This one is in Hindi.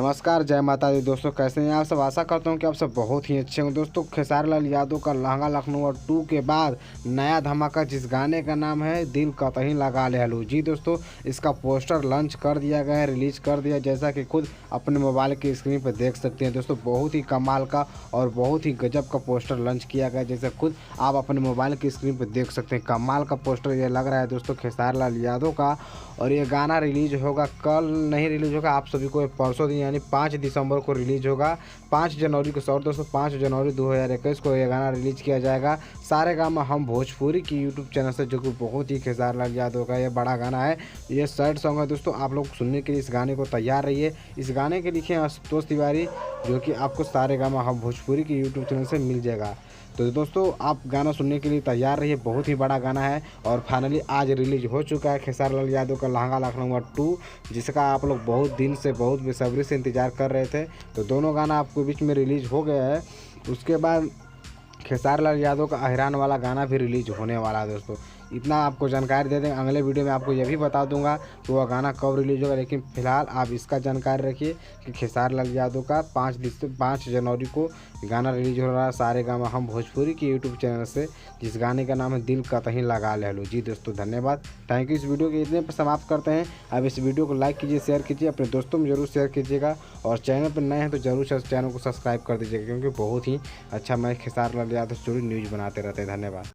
नमस्कार, जय माता दी दोस्तों। कैसे हैं आप सब? आशा करता हूं कि आप सब बहुत ही अच्छे होंगे। दोस्तों, खेसारी लाल यादव का लहंगा लखनऊ 2 के बाद नया धमाका, जिस गाने का नाम है दिल कतहीं लगा ले लूं। जी दोस्तों, इसका पोस्टर लॉन्च कर दिया गया है, रिलीज कर दिया, जैसा कि खुद अपने मोबाइल की स्क्रीन पर देख सकते हैं। दोस्तों, बहुत ही कमाल का और बहुत ही गजब का पोस्टर लॉन्च किया गया, जैसे खुद आप अपने मोबाइल की स्क्रीन पर देख सकते हैं। कमाल का पोस्टर ये लग रहा है दोस्तों खेसारी लाल यादव का। और ये गाना रिलीज होगा, कल नहीं रिलीज होगा, आप सभी को परसों दिन यानी 5 दिसंबर को रिलीज होगा। 5 जनवरी को, सॉरी दोस्तों, 5 जनवरी 2021 को यह गाना रिलीज किया जाएगा। सारेगामा हम भोजपुरी की यूट्यूब चैनल से, जो कि बहुत ही खेसारी लाल यादव का ये बड़ा गाना है। ये सैड सॉन्ग है दोस्तों। आप लोग सुनने के लिए इस गाने को तैयार रहिए। इस गाने के लिखे हैं आशुतोष तिवारी, जो कि आपको सारेगामा हम भोजपुरी की यूट्यूब चैनल से मिल जाएगा। तो दोस्तों, आप गाना सुनने के लिए तैयार रहिए। बहुत ही बड़ा गाना है और फाइनली आज रिलीज हो चुका है खेसारी लाल यादव का लहंगा लखनऊ 2, जिसका आप लोग बहुत दिन से, बहुत बेसब्री से इंतजार कर रहे थे। तो दोनों गाना आपके बीच में रिलीज हो गया है। उसके बाद खेसारी लाल यादव का अहिरान वाला गाना भी रिलीज होने वाला है दोस्तों। इतना आपको जानकारी दे दें। अगले वीडियो में आपको यह भी बता दूंगा कि वह गाना कब रिलीज होगा, लेकिन फिलहाल आप इसका जानकारी रखिए कि खेसारी लाल यादव का 5 जनवरी को गाना रिलीज हो रहा है सारेगामा हम भोजपुरी की यूट्यूब चैनल से, जिस गाने का नाम है दिल कतहीं लगा ले लूं। जी दोस्तों, धन्यवाद, थैंक यू। इस वीडियो के इतने पर समाप्त करते हैं। अब इस वीडियो को लाइक कीजिए, शेयर कीजिए, अपने दोस्तों में जरूर शेयर कीजिएगा, और चैनल पर नए हैं तो जरूर चैनल को सब्सक्राइब कर दीजिएगा, क्योंकि बहुत ही अच्छा मैं खेसारी लाल यादव से जुड़ी न्यूज़ बनाते रहते हैं। धन्यवाद।